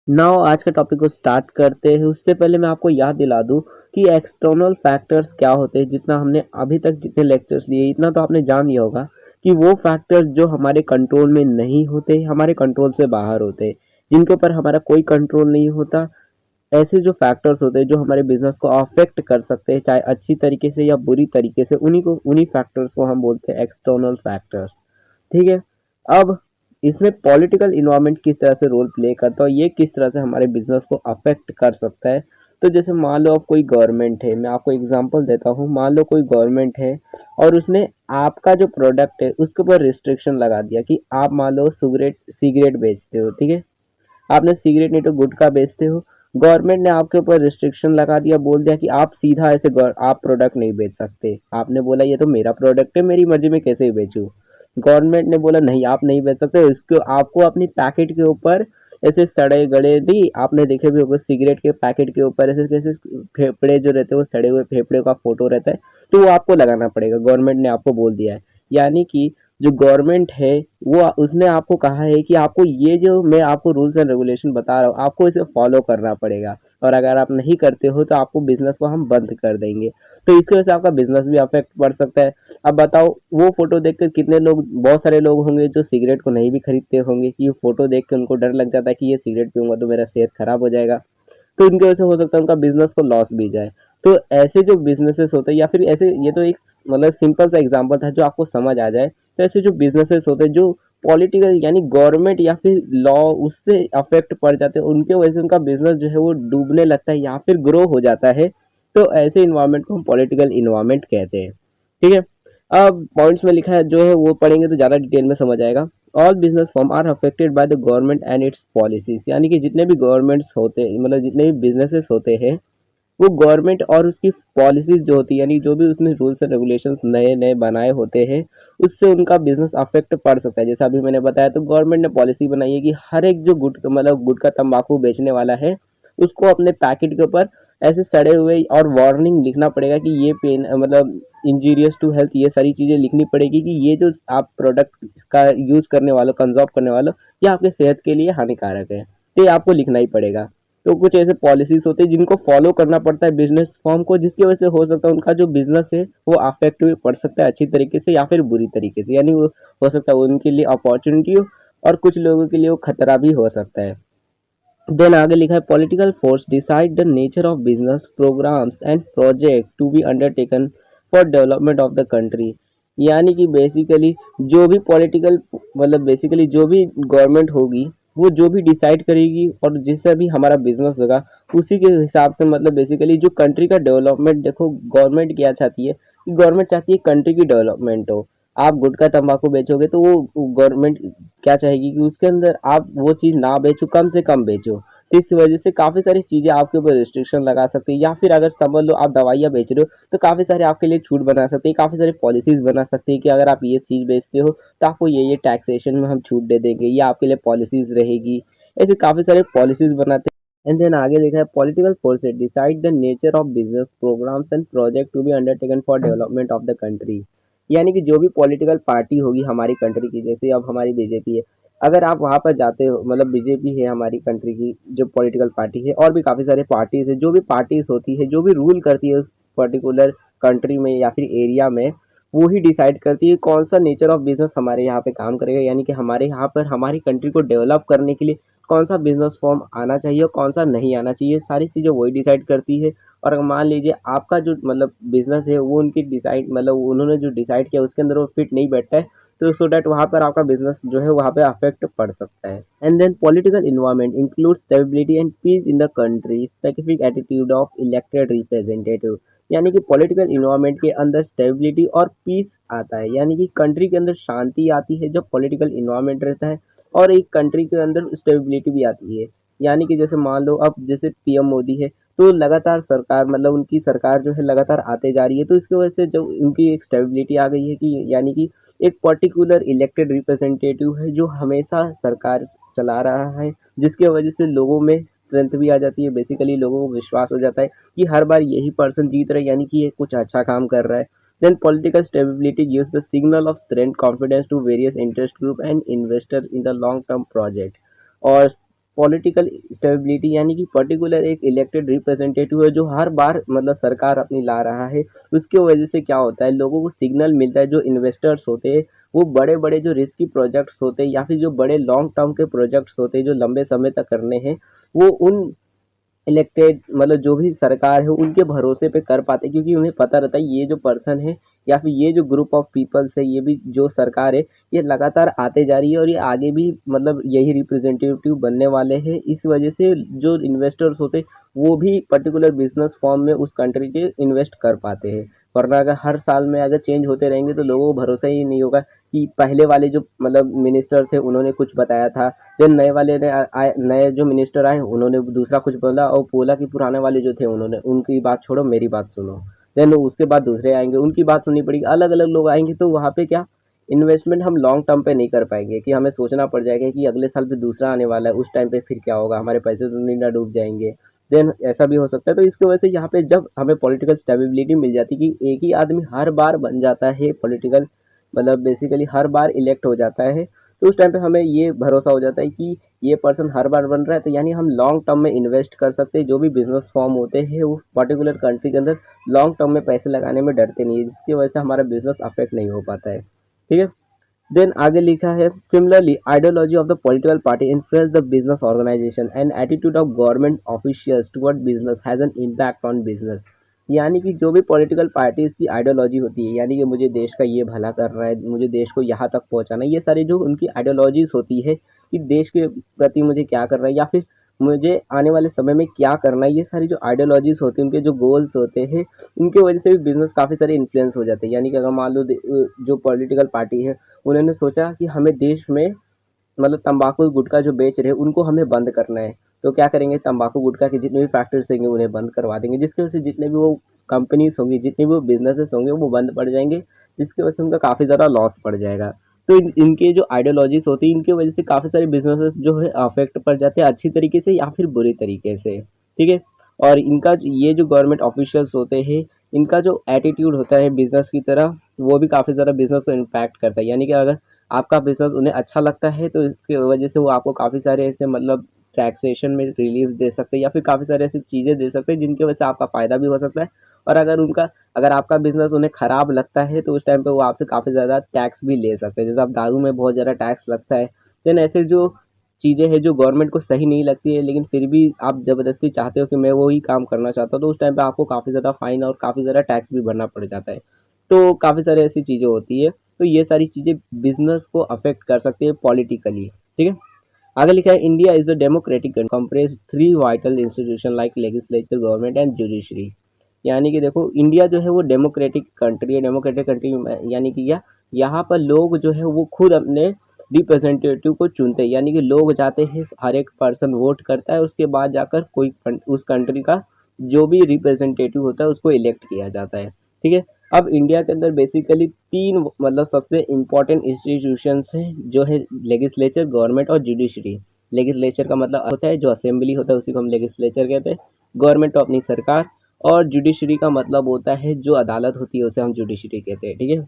Now आज के topic को स्टार्ट करते हैं। उससे पहले मैं आपको याद दिला दूं कि एक्सटर्नल फैक्टर्स क्या होते हैं। जितना हमने अभी तक जितने लेक्चर्स लिए इतना तो आपने जान लिया होगा कि वो फैक्टर्स जो हमारे कंट्रोल में नहीं होते, हमारे कंट्रोल से बाहर होते हैं, जिनके ऊपर हमारा कोई कंट्रोल नहीं होता। ऐसे जो फैक्टर्स होते हैं जो हमारे बिजनेस को अफेक्ट कर सकते हैं, चाहे अच्छी तरीके से या बुरी तरीके से, उन्हीं फैक्टर्स को हम बोलते हैं एक्सटर्नल फैक्टर्स। ठीक है। अब इसमें पॉलिटिकल इन्वायरमेंट किस तरह से रोल प्ले करता है और ये किस तरह से हमारे बिजनेस को अफेक्ट कर सकता है। तो जैसे मान लो अब कोई गवर्नमेंट है, मैं आपको एग्जांपल देता हूँ। मान लो कोई गवर्नमेंट है और उसने आपका जो प्रोडक्ट है उसके ऊपर रिस्ट्रिक्शन लगा दिया कि आप मान लो सिगरेट सिगरेट बेचते हो। ठीक है। आपने सिगरेट नहीं तो गुटखा बेचते हो। गवर्नमेंट ने आपके ऊपर रिस्ट्रिक्शन लगा दिया, बोल दिया कि आप सीधा ऐसे आप प्रोडक्ट नहीं बेच सकते। आपने बोला ये तो मेरा प्रोडक्ट है, मेरी मर्जी में कैसे बेचूं। गवर्नमेंट ने बोला नहीं, आप नहीं बेच सकते इसको। आपको अपनी पैकेट के ऊपर ऐसे सड़े गड़े भी आपने देखे भी होंगे, सिगरेट के पैकेट के ऊपर ऐसे कैसे फेफड़े जो रहते हैं वो सड़े हुए फेफड़े का फोटो रहता है, तो वो आपको लगाना पड़ेगा। गवर्नमेंट ने आपको बोल दिया है। यानी कि जो गवर्नमेंट है वो उसने आपको कहा है कि आपको ये जो मैं आपको रूल्स एंड रेगुलेशन बता रहा हूँ आपको इसे फॉलो करना पड़ेगा, और अगर आप नहीं करते हो तो आपको बिजनेस को हम बंद कर देंगे। तो इसकी वजह से आपका बिजनेस भी अफेक्ट पड़ सकता है। अब बताओ वो फोटो देख कर कितने लोग, बहुत सारे लोग होंगे जो सिगरेट को नहीं भी खरीदते होंगे कि ये फोटो देख के उनको डर लग जाता है कि ये सिगरेट पीऊंगा तो मेरा सेहत खराब हो जाएगा। तो इनकी वजह से हो सकता है उनका बिजनेस को लॉस भी जाए। तो ऐसे जो बिजनेसेस होते हैं या फिर ऐसे, ये तो एक मतलब सिंपल सा एग्जांपल था जो आपको समझ आ जाए। तो ऐसे जो बिजनेसेस होते हैं जो पॉलिटिकल यानी गवर्नमेंट या फिर लॉ उससे अफेक्ट पड़ जाते हैं, उनके वजह से उनका बिजनेस जो है वो डूबने लगता है या फिर ग्रो हो जाता है। तो ऐसे इन्वायरमेंट को हम पॉलिटिकल इन्वायरमेंट कहते हैं। ठीक है। अब पॉइंट्स में लिखा है जो है वो पढ़ेंगे तो ज़्यादा डिटेल में समझ आएगा। All business form are affected by the government and its policies. यानी कि जितने भी गवर्नमेंट्स होते हैं, मतलब जितने भी बिजनेसेस होते हैं, वो गवर्नमेंट और उसकी पॉलिसीज जो होती है, यानी जो भी उसने रूल्स एंड रेगुलेशंस नए नए बनाए होते हैं, उससे उनका बिजनेस अफेक्ट पड़ सकता है। जैसा अभी मैंने बताया, तो गवर्नमेंट ने पॉलिसी बनाई है कि हर एक जो गुटखा तंबाकू बेचने वाला है उसको अपने पैकेट के ऊपर ऐसे सड़े हुए और वार्निंग लिखना पड़ेगा कि ये पेन मतलब इंजीरियस टू हेल्थ, ये सारी चीजें लिखनी पड़ेगी कि ये जो आप प्रोडक्ट का यूज करने वालों, कंजर्व करने वालों, ये आपके सेहत के लिए हानिकारक है। तो ये आपको लिखना ही पड़ेगा। तो कुछ ऐसे पॉलिसीज होते हैं जिनको फॉलो करना पड़ता है बिजनेस फॉर्म को, जिसकी वजह से हो सकता है उनका जो बिजनेस है वो अफेक्ट भी पड़ सकता है अच्छी तरीके से या फिर बुरी तरीके से। यानी वो हो सकता है उनके लिए अपॉर्चुनिटी हो और कुछ लोगों के लिए वो खतरा भी हो सकता है। देन आगे लिखा है political force decide the nature of business programs and project to be undertaken for development of the country. यानी कि बेसिकली जो भी पॉलिटिकल, मतलब बेसिकली जो भी गवर्नमेंट होगी वो जो भी डिसाइड करेगी और जिससे भी हमारा बिजनेस होगा उसी के हिसाब से, मतलब बेसिकली जो कंट्री का डेवलपमेंट, देखो गवर्नमेंट क्या चाहती है कि गवर्नमेंट चाहती है कंट्री की डेवलपमेंट हो। आप गुटखा तंबाकू बेचोगे तो वो गवर्नमेंट क्या चाहेगी कि उसके अंदर आप वो चीज ना बेचो, कम से कम बेचो। तो इस वजह से काफी सारी चीजें आपके ऊपर रिस्ट्रिक्शन लगा सकती है, या फिर अगर समझ लो आप दवाइयाँ बेच रहे हो तो काफी सारे आपके लिए छूट बना सकती है, काफी सारी पॉलिसीज बना सकती है कि अगर आप ये चीज बेचते हो तो आपको ये टैक्सेशन में हम छूट दे देंगे, ये आपके लिए पॉलिसीज रहेगी। ऐसे काफी सारे पॉलिसीज बनाते हैं। एंड देन आगे लिखा है political forces decide the nature of business programs and project to be undertaken for development of the country. यानी कि जो भी पॉलिटिकल पार्टी होगी हमारी कंट्री की, जैसे अब हमारी बीजेपी है, अगर आप वहां पर जाते हो, मतलब बीजेपी है हमारी कंट्री की जो पॉलिटिकल पार्टी है, और भी काफी सारे पार्टीज है, जो भी पार्टीज होती है जो भी रूल करती है उस पर्टिकुलर कंट्री में या फिर एरिया में, वो ही डिसाइड करती है कौन सा नेचर ऑफ बिजनेस हमारे यहाँ पे काम करेगा। यानी कि हमारे यहाँ पर हमारी कंट्री को डेवलप करने के लिए कौन सा बिजनेस फॉर्म आना चाहिए और कौन सा नहीं आना चाहिए, सारी चीजें वही डिसाइड करती है। और अगर मान लीजिए आपका जो मतलब बिजनेस है वो उनकी डिसाइड, मतलब उन्होंने जो डिसाइड किया उसके अंदर वो फिट नहीं बैठता है, तो सो दैट वहाँ पर आपका बिजनेस जो है वहाँ पे अफेक्ट पड़ सकता है। And then political environment include stability and peace in the country, specific attitude of elected representative. यानी कि पॉलिटिकल इन्वायरमेंट के अंदर स्टेबिलिटी और पीस आता है, यानी कि कंट्री के अंदर शांति आती है जब पॉलिटिकल इन्वायरमेंट रहता है, और एक कंट्री के अंदर स्टेबिलिटी भी आती है। यानी कि जैसे मान लो अब जैसे पीएम मोदी है, तो लगातार सरकार, मतलब उनकी सरकार जो है लगातार आते जा रही है, तो इसकी वजह से जो उनकी एक स्टेबिलिटी आ गई है कि यानी कि एक पर्टिकुलर इलेक्टेड रिप्रेजेंटेटिव है जो हमेशा सरकार चला रहा है, जिसकी वजह से लोगों में स्ट्रेंथ भी आ जाती है। बेसिकली लोगों को विश्वास हो जाता है कि हर बार यही पर्सन जीत रहा है, यानी कि ये कुछ अच्छा काम कर रहा है। Then political stability gives the signal of strength confidence to various interest group and investor in the long term project. और पॉलिटिकल स्टेबिलिटी, यानी कि पर्टिकुलर एक इलेक्टेड रिप्रेजेंटेटिव है जो हर बार मतलब सरकार अपनी ला रहा है, उसकी वजह से क्या होता है, लोगों को सिग्नल मिलता है, जो इन्वेस्टर्स होते हैं वो बड़े बड़े जो रिस्की प्रोजेक्ट्स होते हैं या फिर जो बड़े लॉन्ग टर्म के प्रोजेक्ट्स होते हैं जो लंबे समय तक करने हैं, वो उन इलेक्टेड मतलब जो भी सरकार है उनके भरोसे पे कर पाते, क्योंकि उन्हें पता रहता है ये जो पर्सन है या फिर ये जो ग्रुप ऑफ पीपल्स है, ये भी जो सरकार है, ये लगातार आते जा रही है और ये आगे भी मतलब यही रिप्रेजेंटेटिव बनने वाले हैं। इस वजह से जो इन्वेस्टर्स होते वो भी पर्टिकुलर बिजनेस फॉर्म में उस कंट्री के इन्वेस्ट कर पाते हैं। वरना अगर हर साल में अगर चेंज होते रहेंगे तो लोगों को भरोसा ही नहीं होगा कि पहले वाले जो मतलब मिनिस्टर थे उन्होंने कुछ बताया था, फिर नए वाले ने आए, नए जो मिनिस्टर आए उन्होंने दूसरा कुछ बोला और बोला कि पुराने वाले जो थे उन्होंने उनकी बात छोड़ो मेरी बात सुनो। देन उसके बाद दूसरे आएंगे उनकी बात सुननी पड़ेगी, अलग अलग लोग आएंगे, तो वहाँ पे क्या इन्वेस्टमेंट हम लॉन्ग टर्म पे नहीं कर पाएंगे कि हमें सोचना पड़ जाएगा कि अगले साल पे दूसरा आने वाला है, उस टाइम पे फिर क्या होगा, हमारे पैसे तो नहीं ना डूब जाएंगे। देन ऐसा भी हो सकता है, तो इसकी वजह से यहाँ पे जब हमें पॉलिटिकल स्टेबिलिटी मिल जाती है कि एक ही आदमी हर बार बन जाता है पॉलिटिकल मतलब बेसिकली हर बार इलेक्ट हो जाता है, तो उस टाइम पे हमें ये भरोसा हो जाता है कि ये पर्सन हर बार बन रहा है, तो यानी हम लॉन्ग टर्म में इन्वेस्ट कर सकते हैं। जो भी बिजनेस फॉर्म होते हैं वो पर्टिकुलर कंट्री के अंदर लॉन्ग टर्म में पैसे लगाने में डरते नहीं है, जिसकी वजह से हमारा बिजनेस अफेक्ट नहीं हो पाता है। ठीक है। देन आगे लिखा है similarly ideology of the political party influence the business organisation and attitude of government officials toward business has an impact on business. यानी कि जो भी पॉलिटिकल पार्टीज की आइडियोलॉजी होती है, यानी कि मुझे देश का ये भला करना है, मुझे देश को यहाँ तक पहुँचाना है, ये सारी जो उनकी आइडियोलॉजीज होती है कि देश के प्रति मुझे क्या करना है या फिर मुझे आने वाले समय में क्या करना है, ये सारी जो आइडियोलॉजीज होती है, उनके जो गोल्स होते हैं, उनकी वजह से भी बिजनेस काफ़ी सारे इन्फ्लुएंस हो जाते हैं। यानी कि अगर मान लो जो पॉलिटिकल पार्टी है उन्होंने सोचा कि हमें देश में मतलब तंबाकू गुटखा जो बेच रहे हैं उनको हमें बंद करना है, तो क्या करेंगे, तंबाकू गुटखा के जितने भी फैक्ट्रीज होंगे उन्हें बंद करवा देंगे, जिसकी वजह से जितने भी वो कंपनीज होंगी, जितने भी वो बिजनेसेस होंगे वो बंद पड़ जाएंगे, जिसकी वजह से उनका काफ़ी ज़्यादा लॉस पड़ जाएगा। तो इनके जो आइडियोलॉजीज होती है इनकी वजह से काफ़ी सारे बिजनेसेस जो है अफेक्ट पड़ जाते हैं, अच्छी तरीके से या फिर बुरी तरीके से। ठीक है। और इनका ये जो गवर्नमेंट ऑफिशियल्स होते हैं, इनका जो एटीट्यूड होता है बिजनेस की तरह, वो भी काफ़ी ज़्यादा बिजनेस को इम्पैक्ट करता है। यानी कि अगर आपका बिजनेस उन्हें अच्छा लगता है तो इसकी वजह से वो आपको काफ़ी सारे ऐसे मतलब टैक्सेशन में रिलीफ दे सकते हैं या फिर काफ़ी सारे ऐसी चीज़ें दे सकते हैं जिनकी वजह से आपका फ़ायदा भी हो सकता है। और अगर आपका बिजनेस उन्हें ख़राब लगता है तो उस टाइम पे वो आपसे काफ़ी ज़्यादा टैक्स भी ले सकते हैं। जैसे आप दारू में बहुत ज़्यादा टैक्स लगता है, देन ऐसे जो चीज़ें हैं जो गवर्नमेंट को सही नहीं लगती है लेकिन फिर भी आप ज़बरदस्ती चाहते हो कि मैं वही काम करना चाहता हूँ, तो उस टाइम पे आपको काफ़ी ज़्यादा फाइन और काफ़ी ज़्यादा टैक्स भी भरना पड़ जाता है। तो काफ़ी सारी ऐसी चीज़ें होती है, तो ये सारी चीज़ें बिजनेस को अफेक्ट कर सकती है पॉलिटिकली। ठीक है। आगे लिखा है India is a democratic compress three vital institution like legislature government and judiciary. यानी कि देखो इंडिया जो है वो डेमोक्रेटिक कंट्री है, डेमोक्रेटिक कंट्री यानी कि क्या, यहाँ पर लोग जो है वो खुद अपने रिप्रेजेंटेटिव को चुनते हैं, यानी कि लोग जाते हैं, हर एक पर्सन वोट करता है, उसके बाद जाकर कोई उस कंट्री का जो भी रिप्रेजेंटेटिव होता है उसको इलेक्ट किया जाता है। ठीक है। अब इंडिया के अंदर बेसिकली तीन मतलब सबसे इम्पोर्टेंट इंस्टीट्यूशंस हैं जो है लेजिस्लेचर, गवर्नमेंट और जुडिशरी। लेजिस्लेचर का मतलब होता है जो असेंबली होता है उसी को हम लेजिस्लेचर कहते हैं, गवर्नमेंट तो अपनी सरकार, और जुडिशरी का मतलब होता है जो अदालत होती है उसे हम जुडिशरी कहते हैं। ठीक है।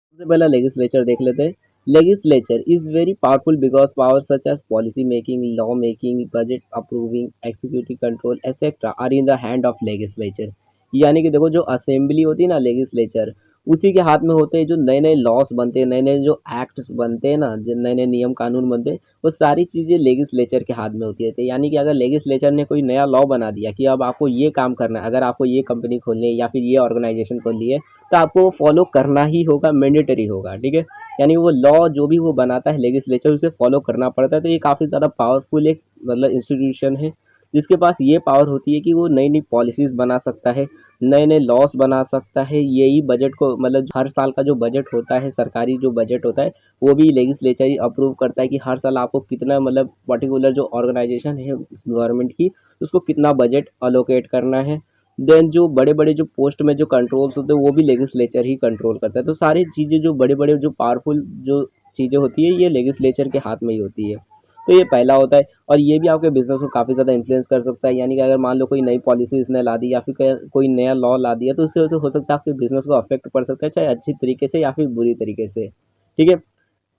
सबसे पहला लेजिस्लेचर देख लेते हैं। Legislature is very powerful because power such as policy making, law making, budget approving, executive control etcetera are in the hand of legislature. यानी कि देखो जो असेंबली होती है ना, लेजिस्लेचर उसी के हाथ में होते हैं, जो नए नए लॉस बनते हैं, नए नए जो एक्ट्स बनते हैं ना, जो नए नए नियम कानून बनते हैं, वो सारी चीज़ें लेजिस्लेचर के हाथ में होती है। तो यानी कि अगर लेजिस्लेचर ने कोई नया लॉ बना दिया कि अब आपको ये काम करना है, अगर आपको ये कंपनी खोलनी है या फिर ये ऑर्गेनाइजेशन खोलनी है, तो आपको वो फॉलो करना ही होगा, मैंडेटरी होगा। ठीक है। यानी वो लॉ जो भी वो बनाता है लेजिस्लेचर उसे फॉलो करना पड़ता है, तो ये काफ़ी ज़्यादा पावरफुल एक मतलब इंस्टीट्यूशन है जिसके पास ये पावर होती है कि वो नई नई पॉलिसीज बना सकता है, नए नए लॉस बना सकता है। यही बजट को मतलब हर साल का जो बजट होता है, सरकारी जो बजट होता है, वो भी लेजिस्लेचर ही अप्रूव करता है कि हर साल आपको कितना मतलब पर्टिकुलर जो ऑर्गेनाइजेशन है गवर्नमेंट की उसको कितना बजट अलोकेट करना है। देन जो बड़े बड़े जो पोस्ट में जो कंट्रोल्स होते हैं वो भी लेजिस्लेचर ही कंट्रोल करता है। तो सारी चीज़ें जो बड़े बड़े जो पावरफुल जो चीज़ें होती है ये लेजिस्लेचर के हाथ में ही होती है। तो ये पहला होता है, और ये भी आपके बिजनेस को काफ़ी ज़्यादा इन्फ्लुएंस कर सकता है। यानी कि अगर मान लो कोई नई पॉलिसी इसने ला दी या फिर कोई नया लॉ ला दिया, तो उससे हो सकता है आपके बिजनेस को अफेक्ट पड़ सकता है, चाहे अच्छी तरीके से या फिर बुरी तरीके से। ठीक है।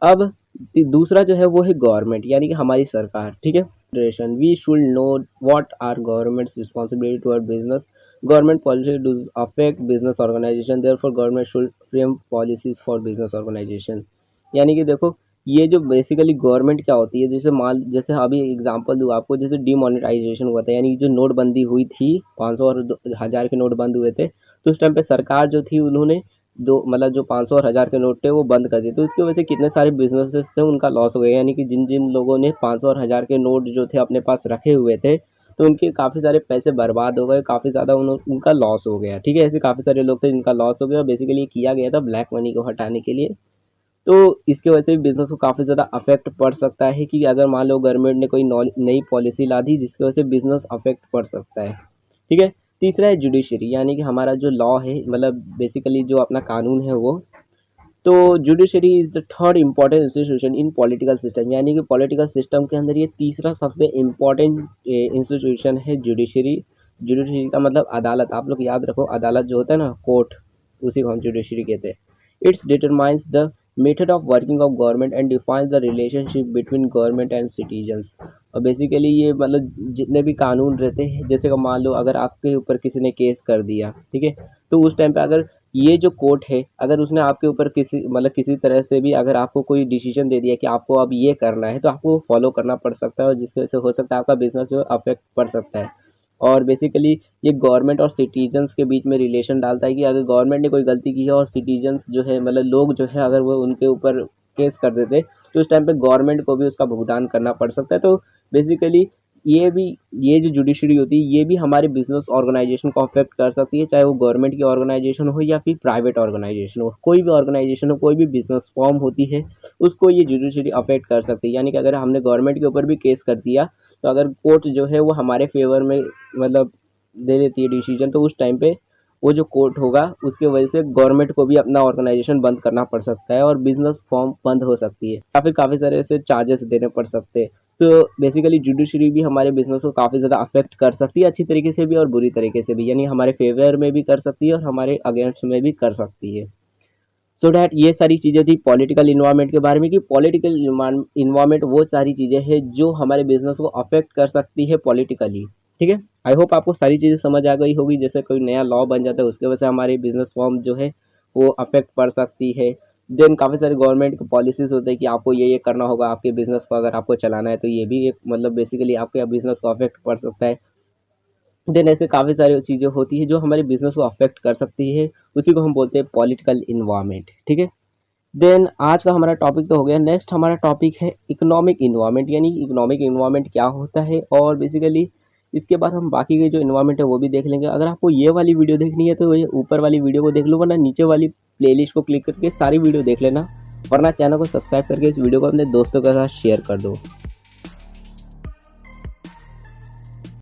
अब दूसरा जो है वो है गवर्नमेंट, यानी कि हमारी सरकार, ठीक है। We should know what are government's responsibility toward business. Government policy do affect business organization, therefore government should frame policies for business organization. यानी कि देखो, ये जो बेसिकली गवर्नमेंट क्या होती है, जैसे अभी एग्जांपल दूं आपको, जैसे डिमोनेटाइजेशन हुआ था, यानी कि जो नोटबंदी हुई थी, 500 और 1000 के नोट बंद हुए थे, तो उस टाइम पे सरकार जो थी उन्होंने दो मतलब जो 500 और 1000 के नोट थे वो बंद कर दिए। तो इसकी वजह से कितने सारे बिजनेसेस थे उनका लॉस हो गया, यानी कि जिन जिन लोगों ने 500 और 1000 के नोट जो थे अपने पास रखे हुए थे, तो उनके काफ़ी सारे पैसे बर्बाद हो गए, काफ़ी ज़्यादा उनका लॉस हो गया, ठीक है। ऐसे काफ़ी सारे लोग थे जिनका लॉस हो गया। बेसिकली किया गया था ब्लैक मनी को हटाने के लिए। तो इसकी वजह से बिजनेस को काफ़ी ज़्यादा अफेक्ट पड़ सकता है कि अगर मान लो गवर्नमेंट ने कोई नई पॉलिसी ला दी जिसकी वजह से बिजनेस अफेक्ट पड़ सकता है, ठीक है। तीसरा है जुडिशरी, यानी कि हमारा जो लॉ है, मतलब बेसिकली जो अपना कानून है वो। तो judiciary is the third important institution in political system, यानी कि पॉलिटिकल सिस्टम के अंदर ये तीसरा सबसे इम्पोर्टेंट इंस्टीट्यूशन है जुडिशरी। जुडिशरी का मतलब अदालत, आप लोग याद रखो, अदालत जो होता है ना, कोर्ट, उसी को हम जुडिशरी कहते हैं। It's determines the method of working of government and defines the relationship between government and citizens. और बेसिकली ये मतलब जितने भी कानून रहते हैं, जैसे कि मान लो अगर आपके ऊपर किसी ने केस कर दिया, ठीक है, तो उस टाइम पे अगर ये जो कोर्ट है, अगर उसने आपके ऊपर किसी तरह से भी अगर आपको कोई डिसीजन दे दिया कि आपको अब ये करना है, तो आपको फॉलो करना पड़ सकता है, और जिसकी वजह से हो सकता है आपका बिजनेस जो अफेक्ट पड़ सकता है। और बेसिकली ये गवर्नमेंट और सिटीजन्स के बीच में रिलेशन डालता है कि अगर गवर्नमेंट ने कोई गलती की है और सिटीजन्स जो है, मतलब लोग जो है, अगर वो उनके ऊपर केस कर देते, तो उस टाइम पे गवर्नमेंट को भी उसका भुगतान करना पड़ सकता है। तो बेसिकली ये भी, ये जो जुडिशरी होती है ये भी हमारे बिजनेस ऑर्गेनाइजेशन को अफेक्ट कर सकती है, चाहे वो गवर्नमेंट की ऑर्गेनाइजेशन हो या फिर प्राइवेट ऑर्गेनाइजेशन हो। कोई भी ऑर्गेनाइजेशन हो, कोई भी बिजनेस फॉर्म होती है, उसको ये जुडिशरी अफेक्ट कर सकती है। यानी कि अगर हमने गवर्नमेंट के ऊपर भी केस कर दिया, तो अगर कोर्ट जो है वो हमारे फेवर में मतलब दे देती है डिसीजन, तो उस टाइम पे वो जो कोर्ट होगा उसके वजह से गवर्नमेंट को भी अपना ऑर्गेनाइजेशन बंद करना पड़ सकता है और बिजनेस फॉर्म बंद हो सकती है, या फिर काफ़ी सारे ऐसे चार्जेस देने पड़ सकते हैं। तो बेसिकली जुडिशरी भी हमारे बिजनेस को काफ़ी ज़्यादा अफेक्ट कर सकती है, अच्छी तरीके से भी और बुरी तरीके से भी, यानी हमारे फेवर में भी कर सकती है और हमारे अगेंस्ट में भी कर सकती है। सो डैट ये सारी चीज़ें थी पॉलिटिकल इन्वायरमेंट के बारे में, कि पॉलिटिकल इन्वायरमेंट वो सारी चीज़ें हैं जो हमारे बिजनेस को अफेक्ट कर सकती है पॉलिटिकली, ठीक है। आई होप आपको सारी चीज़ें समझ आ गई होगी। जैसे कोई नया लॉ बन जाता है उसके वजह से हमारी बिजनेस फॉर्म जो है वो अफेक्ट पड़ सकती है। देन काफ़ी सारे गवर्नमेंट के पॉलिसीज होते हैं कि आपको ये करना होगा आपके बिजनेस को, अगर आपको चलाना है, तो ये भी एक मतलब बेसिकली आपके बिजनेस को अफेक्ट पड़ सकता है। देन ऐसे काफ़ी सारी चीज़ें होती है जो हमारे बिजनेस को अफेक्ट कर सकती है, उसी को हम बोलते हैं पॉलिटिकल इन्वायरमेंट, ठीक है। देन आज का हमारा टॉपिक तो हो गया। नेक्स्ट हमारा टॉपिक है इकोनॉमिक इन्वायरमेंट, यानी इकोनॉमिक इन्वायरमेंट क्या होता है, और बेसिकली इसके बाद हम बाकी के जो इन्वायरमेंट है वो भी देख लेंगे। अगर आपको ये वाली वीडियो देखनी है तो ये ऊपर वाली वीडियो को देख लो, वरना नीचे वाली प्लेलिस्ट को क्लिक करके सारी वीडियो देख लेना, वरना चैनल को सब्सक्राइब करके इस वीडियो को अपने दोस्तों के साथ शेयर कर दो।